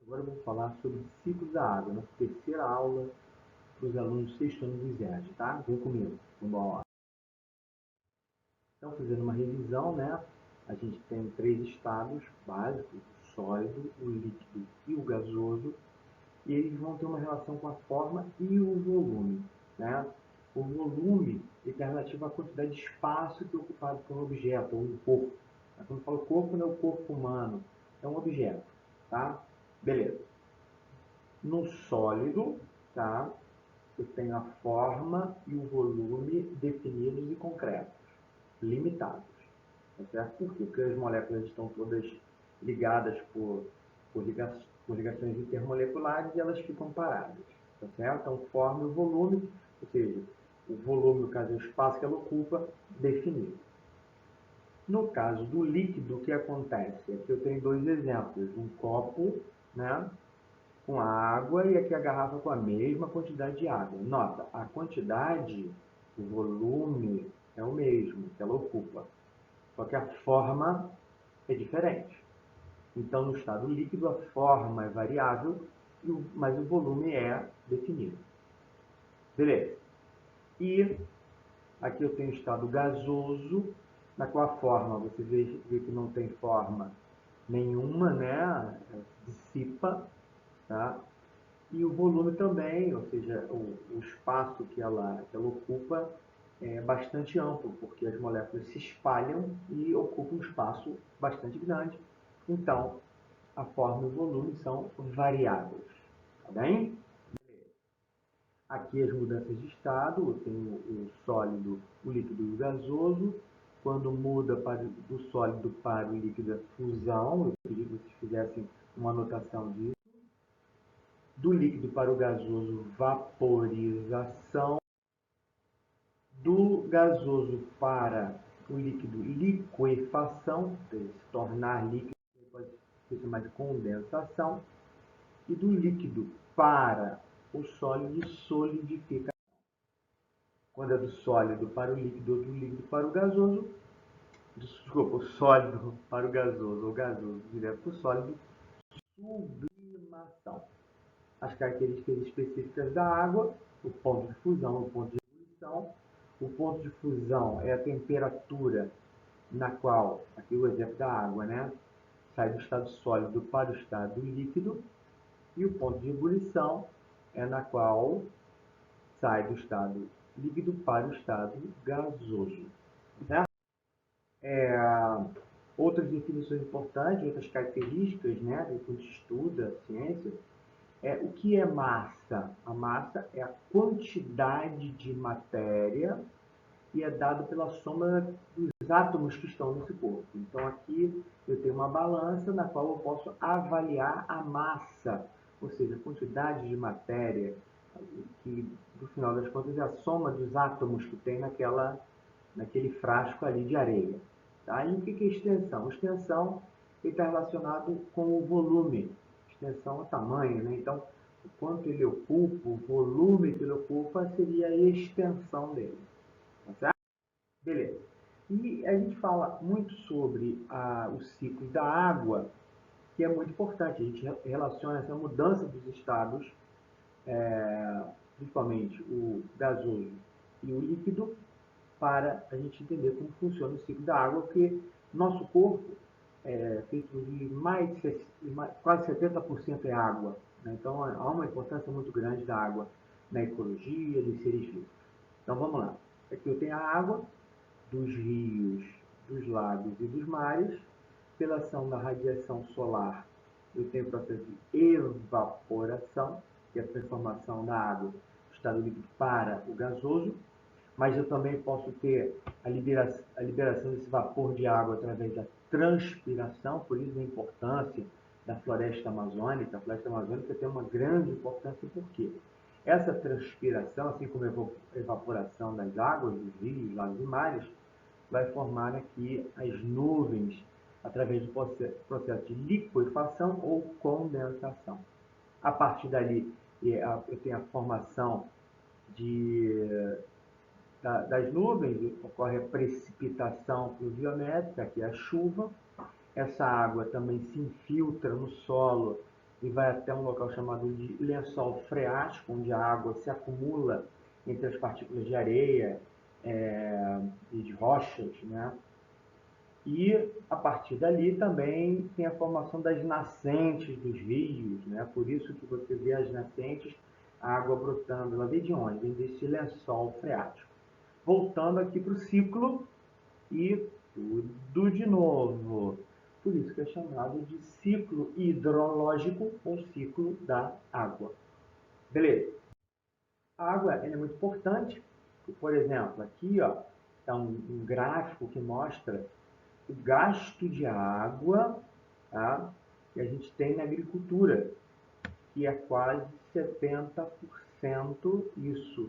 Agora eu vou falar sobre ciclos da água, nossa terceira aula para os alunos do sexto ano do ISERD, tá? Vem comigo, vamos lá. Então, fazendo uma revisão, né? A gente tem três estados básicos, o sólido, o líquido e o gasoso, e eles vão ter uma relação com a forma e o volume, né? O volume está relativo à quantidade de espaço que é ocupado por um objeto ou um corpo. Quando eu falo corpo, não é o corpo humano, é um objeto, tá? Beleza. No sólido, tá? Eu tenho a forma e o volume definidos e concretos, limitados. Tá certo? Por quê? Porque as moléculas estão todas ligadas por ligações intermoleculares e elas ficam paradas. Tá certo? Então, forma e o volume, ou seja, o volume, no caso, é o espaço que ela ocupa, definido. No caso do líquido, o que acontece? Aqui eu tenho dois exemplos. Um copo, né? Com água e aqui a garrafa com a mesma quantidade de água. Nota, a quantidade, o volume é o mesmo que ela ocupa, só que a forma é diferente. Então, no estado líquido, a forma é variável, mas o volume é definido. Beleza. E aqui eu tenho o estado gasoso, na qual a forma, você vê que não tem forma nenhuma, né? Dissipa, tá? E o volume também, ou seja, o espaço que ela ocupa é bastante amplo, porque as moléculas se espalham e ocupam um espaço bastante grande. Então, a forma e o volume são variáveis. Tá bem? Aqui as mudanças de estado, eu tenho o sólido, o líquido e o gasoso. Quando muda do sólido para o líquido é fusão, eu queria que vocês fizessem uma anotação disso. Do líquido para o gasoso, vaporização. Do gasoso para o líquido, liquefação, se tornar líquido, pode ser chamado de condensação. E do líquido para o sólido, solidificação. Quando é do sólido para o líquido ou do líquido para o gasoso, desculpa, o sólido para o gasoso ou gasoso direto para o sólido, sublimação. As características específicas da água, o ponto de fusão, o ponto de ebulição. O ponto de fusão é a temperatura na qual, aqui o exemplo da água, né, sai do estado sólido para o estado líquido, e o ponto de ebulição é na qual sai do estado líquido para o estado gasoso. Certo? Outras definições importantes, outras características, né, que a gente estuda a ciência, o que é massa? A massa é a quantidade de matéria e é dado pela soma dos átomos que estão nesse corpo. Então, aqui eu tenho uma balança na qual eu posso avaliar a massa, ou seja, a quantidade de matéria, que no final das contas é a soma dos átomos que tem naquele frasco ali de areia. Tá? E o que é extensão? Extensão está relacionado com o volume. Extensão é o tamanho, né? Então, o quanto ele ocupa, o volume que ele ocupa seria a extensão dele. Tá certo? Beleza. E a gente fala muito sobre o ciclo da água, que é muito importante. A gente relaciona essa mudança dos estados, principalmente o gasoso e o líquido, para a gente entender como funciona o ciclo da água, porque nosso corpo é feito de quase 70% é água. Né? Então, há uma importância muito grande da água na ecologia, dos seres vivos. Então, vamos lá. Aqui eu tenho a água dos rios, dos lagos e dos mares. Pela ação da radiação solar, eu tenho o processo de evaporação, que é a transformação da água do estado líquido para o gasoso, mas eu também posso ter a liberação desse vapor de água através da transpiração, por isso a importância da floresta amazônica. A floresta amazônica tem uma grande importância, por quê? Essa transpiração, assim como a evaporação das águas, dos rios, lagos e mares, vai formar aqui as nuvens através do processo de liquefação ou condensação. A partir dali, eu tenho a formação das nuvens, ocorre a precipitação pluviométrica, que é a chuva. Essa água também se infiltra no solo e vai até um local chamado de lençol freático, onde a água se acumula entre as partículas de areia e de rochas, né? E a partir dali também tem a formação das nascentes dos rios, né? Por isso que você vê as nascentes, a água brotando, ela vem de onde? Vem desse lençol freático. Voltando aqui para o ciclo e tudo de novo. Por isso que é chamado de ciclo hidrológico ou ciclo da água. Beleza. A água é muito importante. Por exemplo, aqui está um gráfico que mostra o gasto de água, tá, que a gente tem na agricultura, que é quase 70%, isso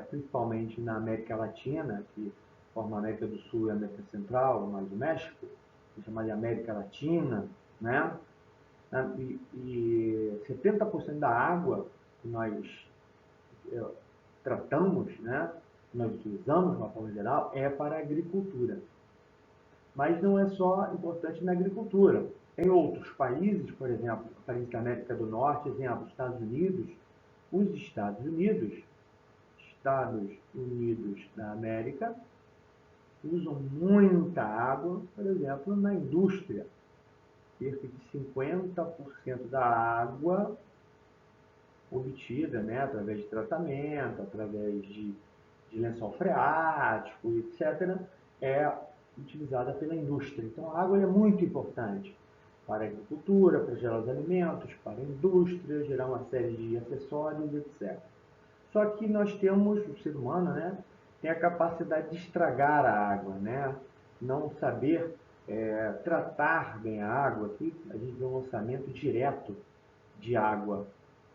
principalmente na América Latina, que forma a América do Sul e a América Central, mais o México, que é chamada de América Latina, né? E 70% da água que nós tratamos, né, que nós utilizamos de uma forma geral, é para a agricultura. Mas não é só importante na agricultura. Em outros países, por exemplo, países da América do Norte, exemplo, Estados Unidos, os Estados Unidos da América, usam muita água, por exemplo, na indústria. Cerca de 50% da água obtida, né, através de tratamento, através de lençol freático, etc., é utilizada pela indústria. Então, a água é muito importante para a agricultura, para gerar os alimentos, para a indústria, gerar uma série de acessórios, etc. Só que nós temos, o ser humano, né, tem a capacidade de estragar a água, né? Não saber tratar bem a água. Aqui a gente vê um lançamento direto de água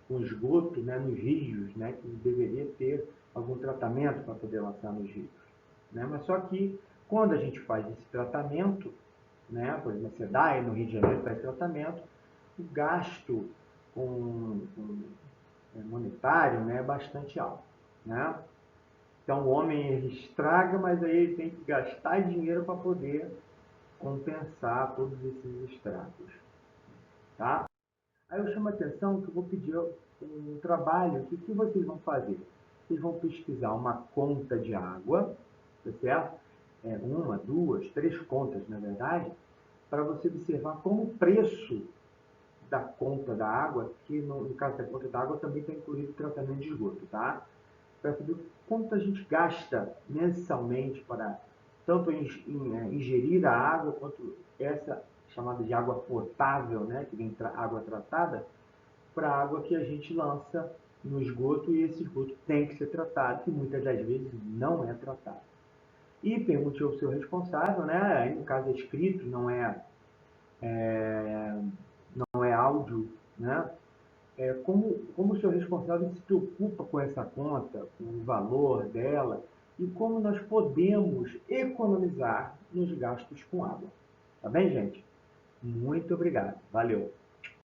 com esgoto, né, nos rios, né, que deveria ter algum tratamento para poder lançar nos rios, né? Mas só que quando a gente faz esse tratamento, né, por exemplo, a SEDAI no Rio de Janeiro faz tratamento, o gasto monetário, né, é bastante alto, né? Então o homem ele estraga, mas aí ele tem que gastar dinheiro para poder compensar todos esses estragos, tá? Aí eu chamo a atenção que eu vou pedir um trabalho. O que vocês vão fazer? Vocês vão pesquisar uma conta de água, tá certo? Uma, duas, três contas, na verdade, para você observar como o preço da conta da água, que no caso da conta da água também está incluído o tratamento de esgoto, tá? Para saber quanto a gente gasta mensalmente para tanto ingerir a água, quanto essa chamada de água potável, né, que vem água tratada, para a água que a gente lança no esgoto, e esse esgoto tem que ser tratado, que muitas das vezes não é tratado. E pergunte ao seu responsável, né, aí no caso é escrito, não é áudio, né, como o seu responsável se preocupa com essa conta, com o valor dela, e como nós podemos economizar nos gastos com água. Tá bem, gente? Muito obrigado. Valeu!